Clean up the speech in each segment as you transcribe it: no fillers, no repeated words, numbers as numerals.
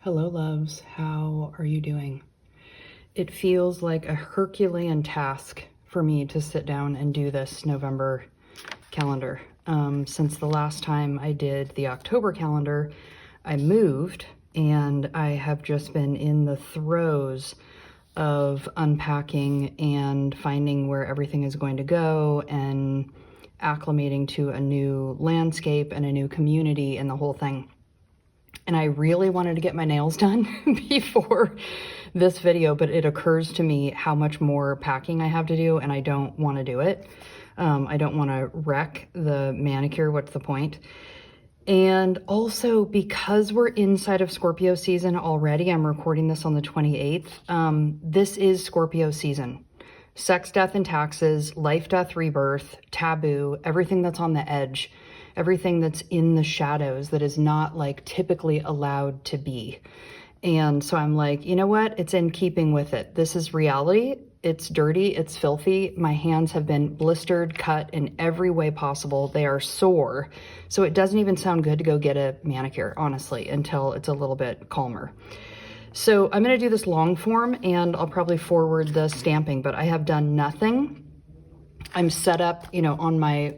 Hello, loves. How are you doing? It feels like a Herculean task for me to sit down and do this November calendar. Since the last time I did the October calendar, I moved and I have just been in the throes of unpacking and finding where everything is going to go and acclimating to a new landscape and a new community and the whole thing. And I really wanted to get my nails done before this video, but it occurs to me how much more packing I have to do, and I don't want to do it. I don't want to wreck the manicure. What's the point? And also, because we're inside of Scorpio season already, I'm recording this on the 28th. This is Scorpio season. Sex, death, and taxes, life, death, rebirth, taboo, everything that's on the edge. Everything that's in the shadows that is not like typically allowed to be. And so I'm like, you know what? It's in keeping with it. This is reality. It's dirty. It's filthy. My hands have been blistered, cut in every way possible. They are sore. So it doesn't even sound good to go get a manicure, honestly, until it's a little bit calmer. So I'm going to do this long form and I'll probably forward the stamping, but I have done nothing. I'm set up, you know, on my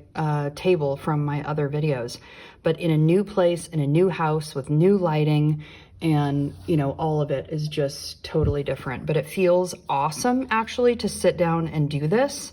table from my other videos, but in a new place, in a new house with new lighting, and, you know, all of it is just totally different. But it feels awesome, actually, to sit down and do this,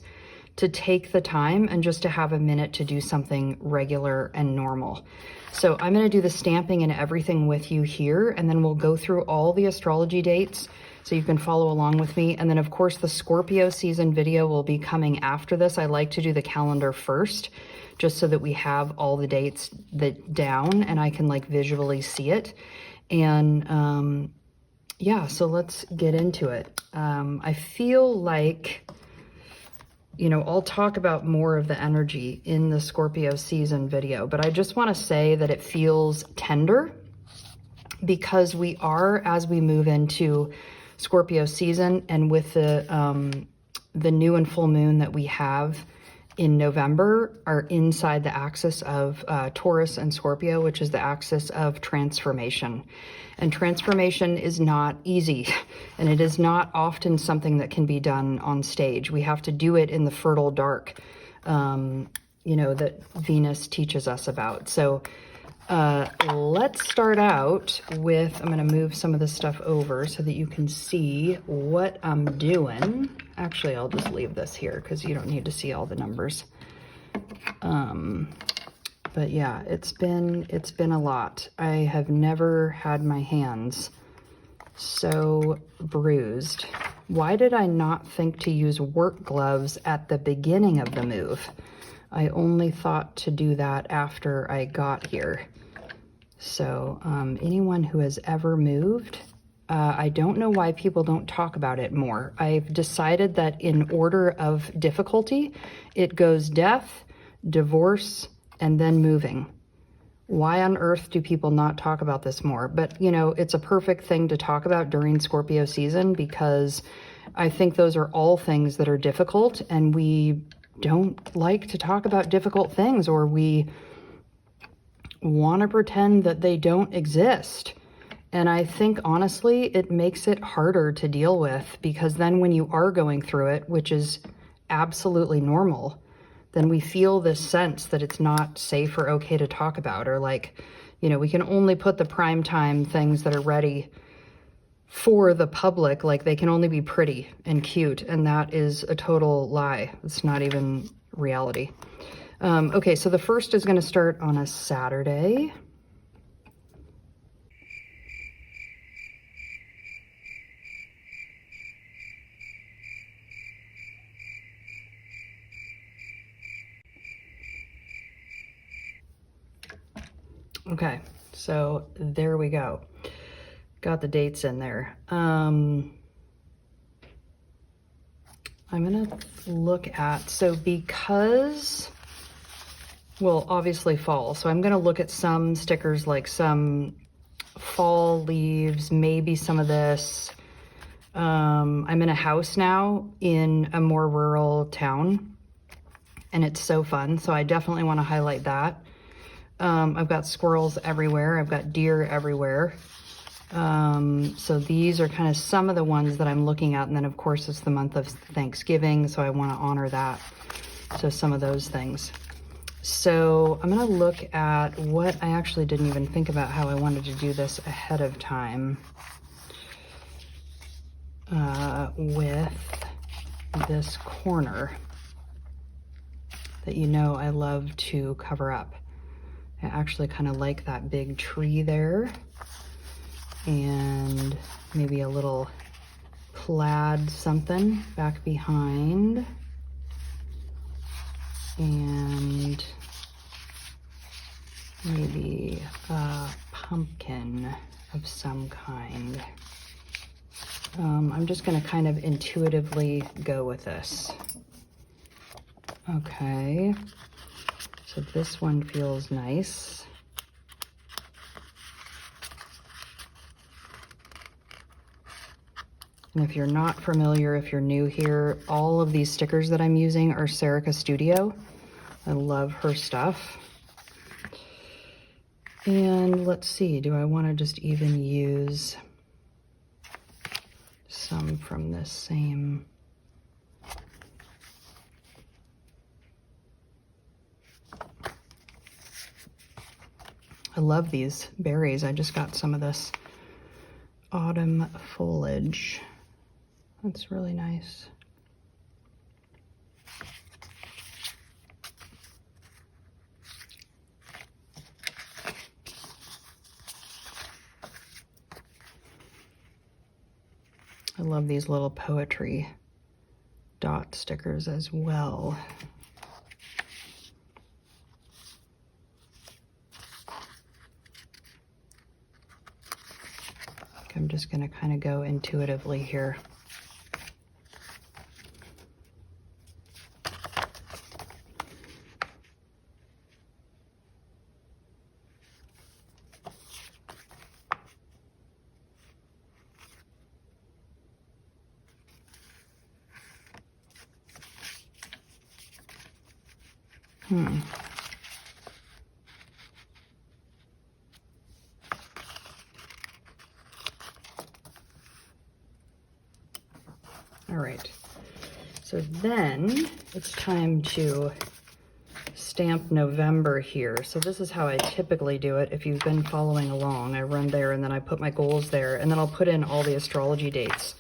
to take the time and just to have a minute to do something regular and normal. So I'm going to do the stamping and everything with you here, and then we'll go through all the astrology dates so you can follow along with me. And then, of course, the Scorpio season video will be coming after this. I like to do the calendar first, just so that we have all the dates down and I can like visually see it. And yeah, so let's get into it. I feel like, you know, I'll talk about more of the energy in the Scorpio season video, but I just want to say that it feels tender because we are, as we move into Scorpio season, and with the new and full moon that we have in November are inside the axis of Taurus and Scorpio, which is the axis of transformation. And transformation is not easy, and it is not often something that can be done on stage. We have to do it in the fertile dark, you know, that Venus teaches us about. So let's start out with, I'm going to move some of this stuff over so that you can see what I'm doing. Actually, I'll just leave this here because you don't need to see all the numbers. But yeah, it's been a lot. I have never had my hands so bruised. Why did I not think to use work gloves at the beginning of the move? I only thought to do that after I got here. So anyone who has ever moved, I don't know why people don't talk about it more. I've decided that in order of difficulty, it goes death, divorce, and then moving. Why on earth do people not talk about this more? But, you know, it's a perfect thing to talk about during Scorpio season because I think those are all things that are difficult, and we don't like to talk about difficult things, or we want to pretend that they don't exist. And I think, honestly, it makes it harder to deal with, because then when you are going through it, which is absolutely normal, then we feel this sense that it's not safe or okay to talk about, or like, you know, we can only put the prime time things that are ready for the public, like they can only be pretty and cute, and that is a total lie. It's not even reality. Okay, so the first is going to start on a Saturday. Okay, so there we go. Got the dates in there. I'm gonna look at, so because, well, obviously fall, so I'm gonna look at some stickers, like some fall leaves, maybe some of this. I'm in a house now in a more rural town, and it's so fun, so I definitely want to highlight that. I've got squirrels everywhere. I've got deer everywhere. So these are kind of some of the ones that I'm looking at. And then of course it's the month of Thanksgiving, so I want to honor that. So some of those things. So I'm going to look at what I actually didn't even think about how I wanted to do this ahead of time with this corner that I love to cover up. I actually kind of like that big tree there, and maybe a little plaid something back behind, and maybe a pumpkin of some kind. I'm just going to kind of intuitively go with this. Okay, so this one feels nice. And if you're not familiar, if you're new here, all of these stickers that I'm using are Serica Studio. I love her stuff. And let's see, do I want to just even use some from this same? I love these berries. I just got some of this autumn foliage. That's really nice. I love these little poetry dot stickers as well. I'm just going to kind of go intuitively here. All right, so then it's time to stamp November here. So this is how I typically do it. If you've been following along, I run there and then I put my goals there, and then I'll put in all the astrology dates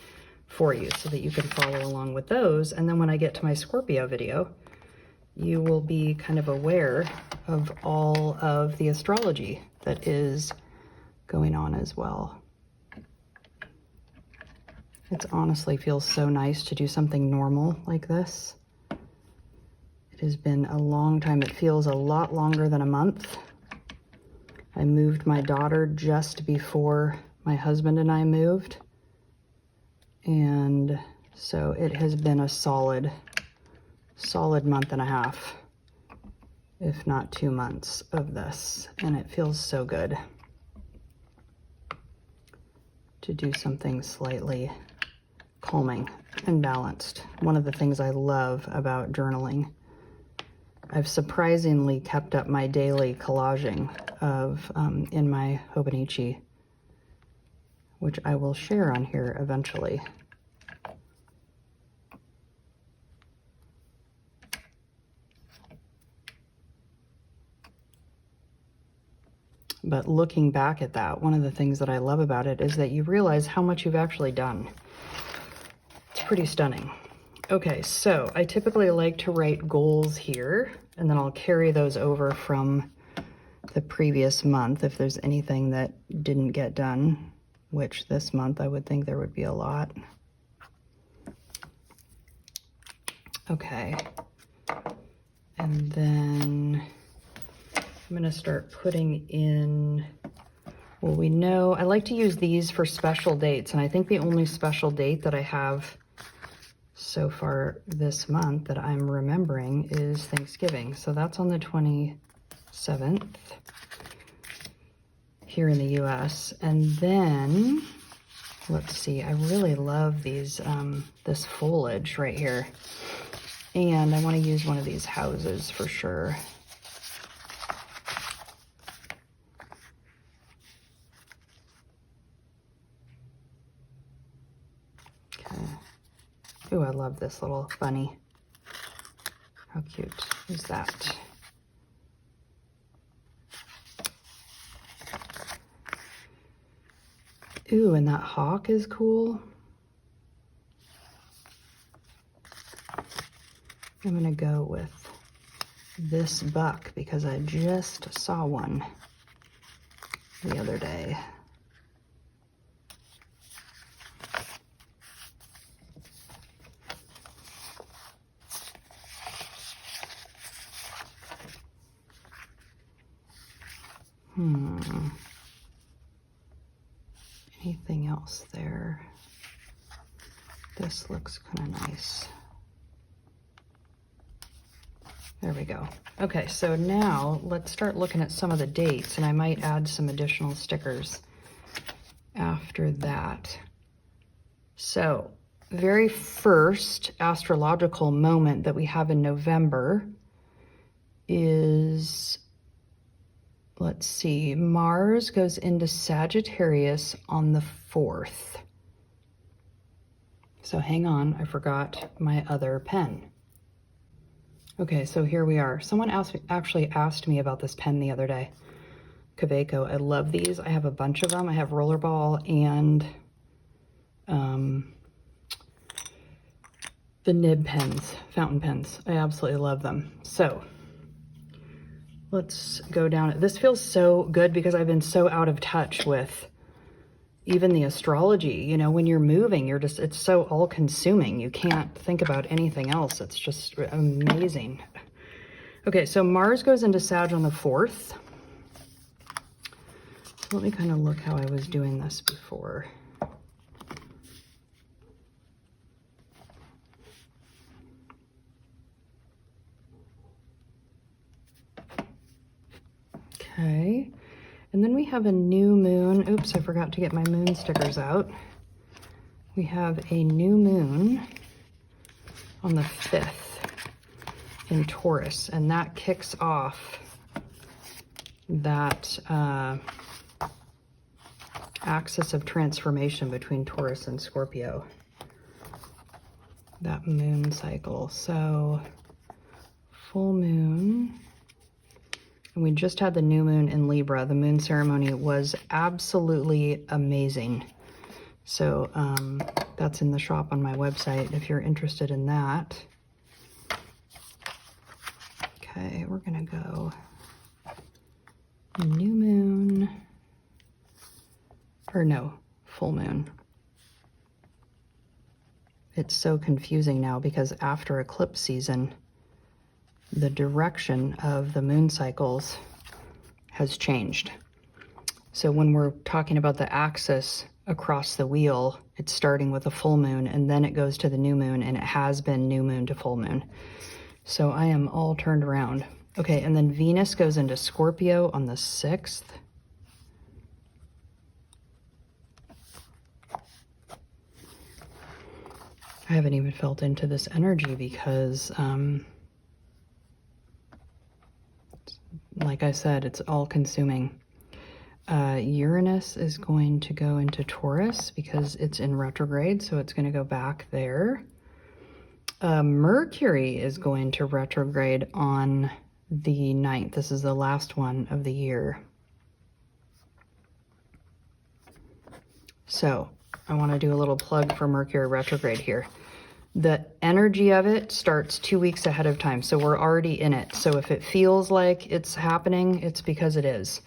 for you so that you can follow along with those. And then when I get to my Scorpio video, you will be kind of aware of all of the astrology that is going on as well. It honestly feels so nice to do something normal like this. It has been a long time. It feels a lot longer than a month. I moved my daughter just before my husband and I moved. And so it has been a solid month and a half, if not 2 months of this. And it feels so good to do something slightly calming and balanced. One of the things I love about journaling, I've surprisingly kept up my daily collaging of in my Hobonichi, which I will share on here eventually. But looking back at that, one of the things that I love about it is that you realize how much you've actually done. It's pretty stunning. Okay, so I typically like to write goals here, and then I'll carry those over from the previous month if there's anything that didn't get done, which this month I would think there would be a lot. Okay, and then I'm gonna start putting in, well, we know, I like to use these for special dates, and I think the only special date that I have so far this month that I'm remembering is Thanksgiving. So that's on the 27th here in the US. And then, let's see, I really love these, this foliage right here. And I wanna use one of these houses for sure. Ooh, I love this little bunny. How cute is that? Ooh, and that hawk is cool. I'm gonna go with this buck because I just saw one the other day. Anything else there? This looks kind of nice. There we go. Okay, so now let's start looking at some of the dates, and I might add some additional stickers after that. So, very first astrological moment that we have in November is, let's see, Mars goes into Sagittarius on the 4th. So hang on, I forgot my other pen. Okay, so here we are. Someone actually asked me about this pen the other day. Kaweco, I love these. I have a bunch of them. I have rollerball and the nib pens, fountain pens. I absolutely love them. So let's go down. This feels so good because I've been so out of touch with even the astrology. You know, when you're moving, it's so all consuming. You can't think about anything else. It's just amazing. Okay, so Mars goes into Sag on the 4th. So let me kind of look how I was doing this before. Okay, and then we have a new moon. Oops, I forgot to get my moon stickers out. We have a new moon on the 5th in Taurus, and that kicks off that axis of transformation between Taurus and Scorpio, that moon cycle. So full moon. And we just had the new moon in Libra. The moon ceremony was absolutely amazing. So that's in the shop on my website if you're interested in that. Okay, we're gonna go new moon, or no, full moon. It's so confusing now because after eclipse season, the direction of the moon cycles has changed. So when we're talking about the axis across the wheel, it's starting with a full moon and then it goes to the new moon, and it has been new moon to full moon. So I am all turned around. Okay, and then Venus goes into Scorpio on the 6th. I haven't even felt into this energy because like I said, it's all consuming. Uranus is going to go into Taurus because it's in retrograde, so it's going to go back there. Mercury is going to retrograde on the 9th. This is the last one of the year. So I want to do a little plug for Mercury retrograde here. The energy of it starts 2 weeks ahead of time, so we're already in it. So if it feels like it's happening, it's because it is.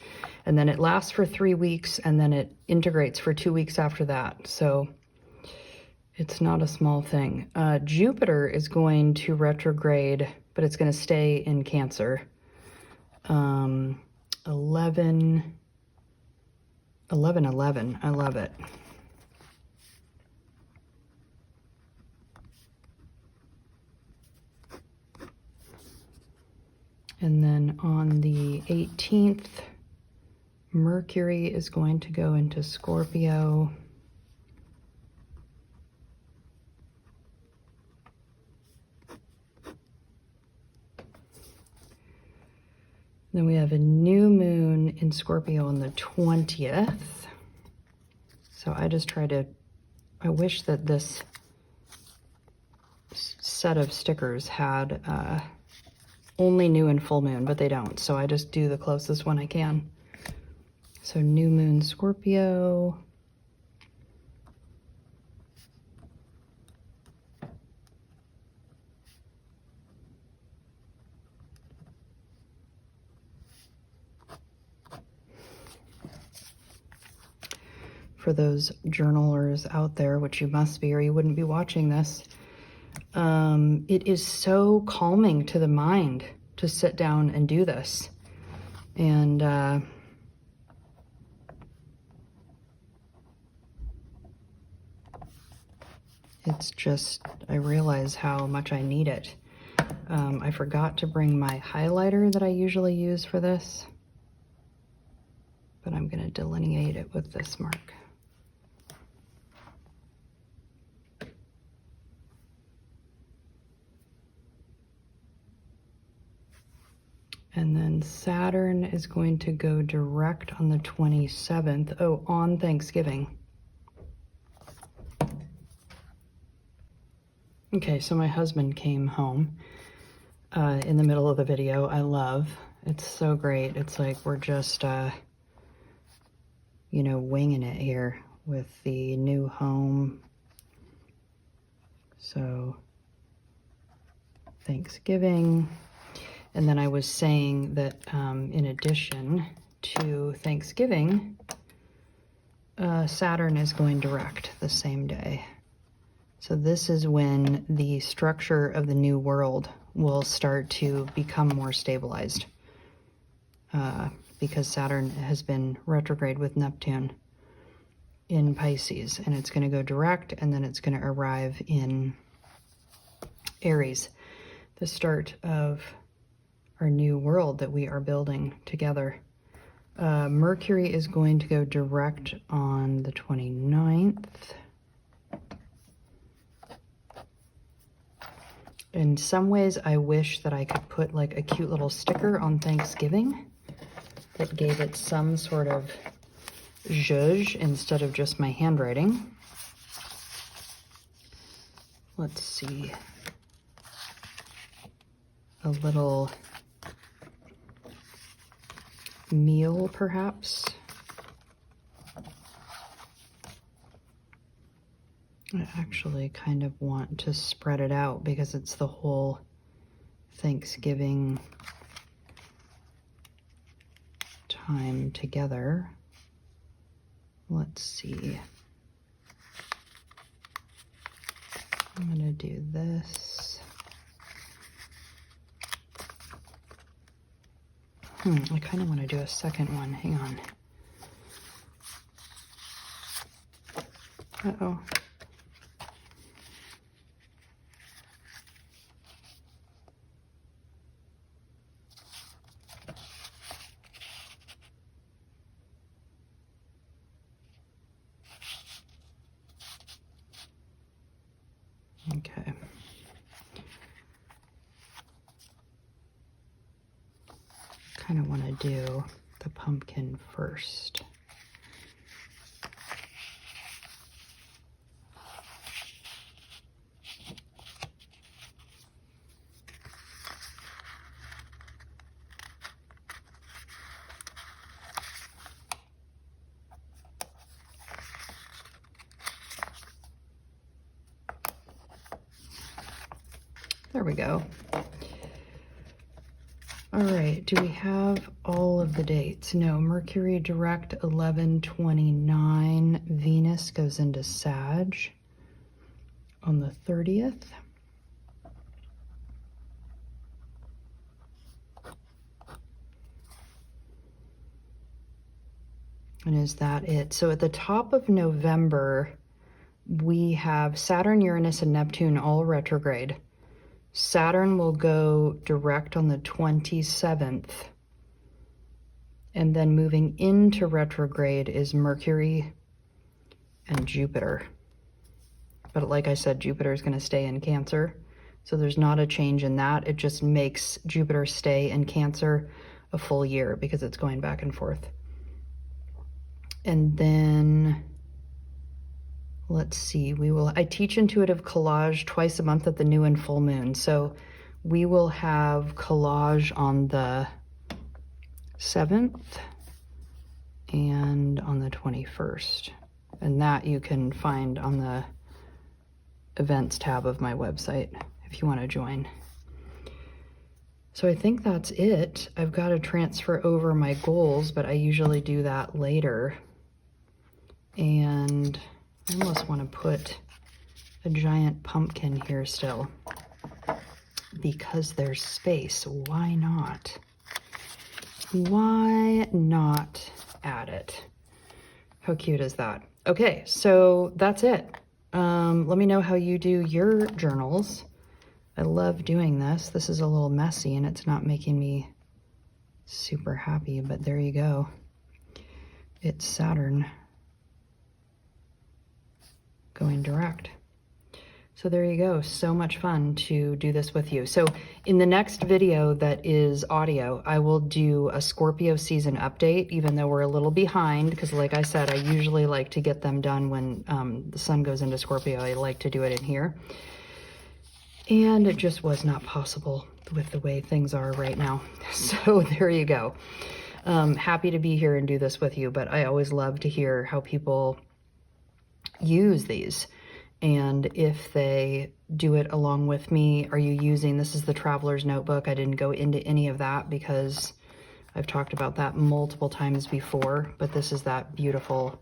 And then it lasts for 3 weeks, and then it integrates for 2 weeks after that. So it's not a small thing. Jupiter is going to retrograde, but it's going to stay in Cancer. 11/11. I love it. And then on the 18th, Mercury is going to go into Scorpio. Then we have a new moon in Scorpio on the 20th. So I just try to, I wish that this set of stickers had only new and full moon, but they don't. So I just do the closest one I can. So new moon Scorpio. For those journalers out there, which you must be or you wouldn't be watching this, it is so calming to the mind to sit down and do this. And it's just, I realize how much I need it. I forgot to bring my highlighter that I usually use for this, but I'm going to delineate it with this mark. And then Saturn is going to go direct on the 27th. Oh, on Thanksgiving. Okay, so my husband came home in the middle of the video. I love. It's so great. It's like we're just, you know, winging it here with the new home. So, Thanksgiving. And then I was saying that in addition to Thanksgiving, Saturn is going direct the same day. So this is when the structure of the new world will start to become more stabilized, because Saturn has been retrograde with Neptune in Pisces, and it's going to go direct, and then it's going to arrive in Aries, the start of our new world that we are building together. Mercury is going to go direct on the 29th. In some ways, I wish that I could put like a cute little sticker on Thanksgiving that gave it some sort of zhuzh instead of just my handwriting. Let's see. A little meal, perhaps. I actually kind of want to spread it out because it's the whole Thanksgiving time together. Let's see. I'm gonna do this. I kind of want to do a second one. Hang on. Uh-oh. Okay. Kind of want to do the pumpkin first. There we go. All right, do we have all of the dates? No, Mercury direct 11/29. Venus goes into Sag on the 30th. And is that it? So at the top of November, we have Saturn, Uranus, and Neptune all retrograde. Saturn will go direct on the 27th. And then moving into retrograde is Mercury and Jupiter. But like I said, Jupiter is going to stay in Cancer. So there's not a change in that. It just makes Jupiter stay in Cancer a full year because it's going back and forth. And then let's see, I teach intuitive collage twice a month at the new and full moon. So we will have collage on the 7th and on the 21st. And that you can find on the events tab of my website if you want to join. So I think that's it. I've got to transfer over my goals, but I usually do that later. And I almost want to put a giant pumpkin here still because there's space. Why not? Why not add it? How cute is that? Okay, so that's it. Let me know how you do your journals. I love doing this. This is a little messy and it's not making me super happy, but there you go. It's Saturn going direct. So there you go. So much fun to do this with you. So in the next video that is audio, I will do a Scorpio season update, even though we're a little behind, because like I said, I usually like to get them done when the sun goes into Scorpio. I like to do it in here. And it just was not possible with the way things are right now. So there you go. Happy to be here and do this with you, but I always love to hear how people use these. And if they do it along with me, are you using, this is the Traveler's Notebook. I didn't go into any of that because I've talked about that multiple times before, but this is that beautiful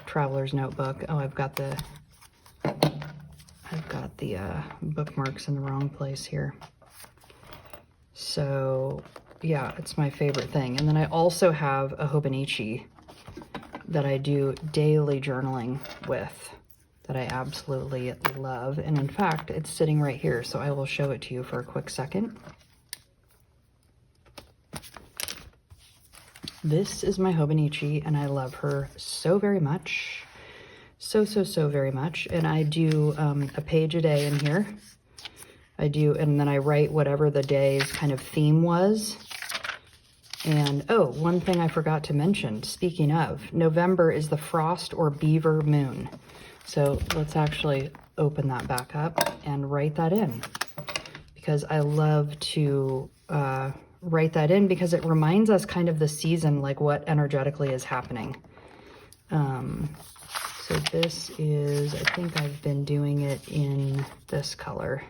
Traveler's Notebook. Oh, I've got the bookmarks in the wrong place here. So yeah, it's my favorite thing. And then I also have a Hobonichi that I do daily journaling with, that I absolutely love. And in fact, it's sitting right here, so I will show it to you for a quick second. This is my Hobonichi, and I love her so very much. So very much. And I do a page a day in here. I do, and then I write whatever the day's kind of theme was. And oh, one thing I forgot to mention, speaking of, November is the frost or beaver moon. So let's actually open that back up and write that in, because I love to write that in because it reminds us kind of the season, like what energetically is happening. So this is, I think I've been doing it in this color.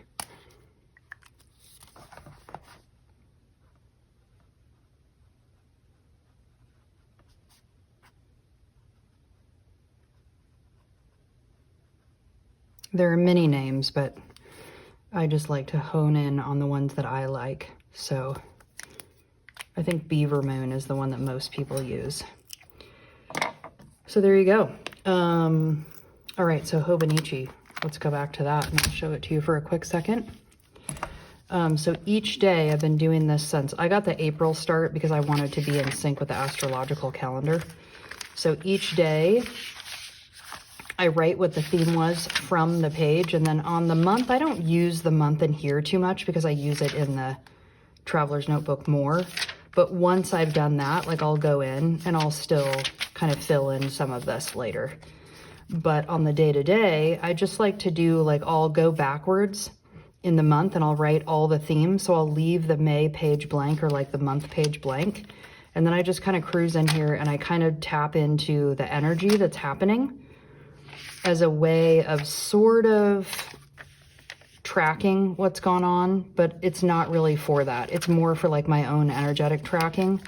There are many names, but I just like to hone in on the ones that I like. So I think Beaver Moon is the one that most people use. So there you go. All right, so Hobonichi, let's go back to that and I'll show it to you for a quick second. So each day I've been doing this since I got the April start because I wanted to be in sync with the astrological calendar. So each day I write what the theme was from the page, and then on the month, I don't use the month in here too much because I use it in the Traveler's Notebook more. But once I've done that, like I'll go in and I'll still kind of fill in some of this later. But on the day-to-day, I just like to do, like, I'll go backwards in the month and I'll write all the themes. So I'll leave the May page blank, or like the month page blank. And then I just kind of cruise in here and I kind of tap into the energy that's happening as a way of sort of tracking what's gone on, but it's not really for that. It's more for like my own energetic tracking,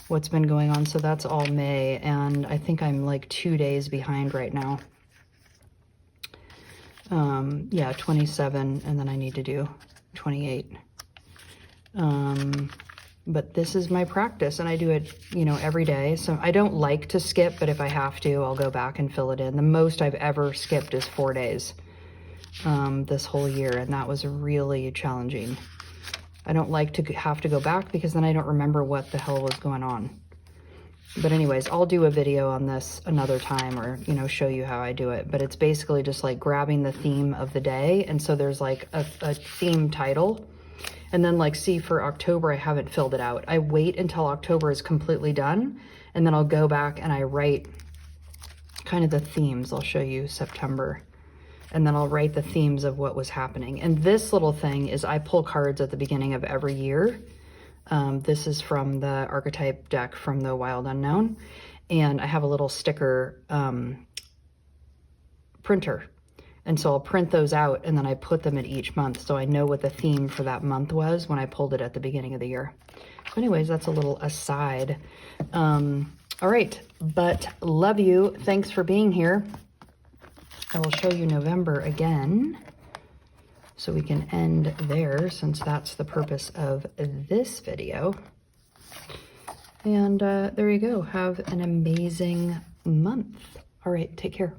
what's been going on. So that's all May, and I think I'm like 2 days behind right now. Yeah, 27, and then I need to do 28. But this is my practice, and I do it, you know, every day. So I don't like to skip, but if I have to, I'll go back and fill it in. The most I've ever skipped is 4 days this whole year, and that was really challenging. I don't like to have to go back because then I don't remember what the hell was going on. But anyways, I'll do a video on this another time, or, you know, show you how I do it. But it's basically just like grabbing the theme of the day. And so there's like a theme title. And then, like, see, for October, I haven't filled it out. I wait until October is completely done, and then I'll go back and I write kind of the themes. I'll show you September, and then I'll write the themes of what was happening. And this little thing is I pull cards at the beginning of every year. This is from the archetype deck from the Wild Unknown, and I have a little sticker printer. And so I'll print those out and then I put them in each month so I know what the theme for that month was when I pulled it at the beginning of the year. So anyways, that's a little aside. All right, but love you. Thanks for being here. I will show you November again so we can end there, since that's the purpose of this video. And there you go. Have an amazing month. All right, take care.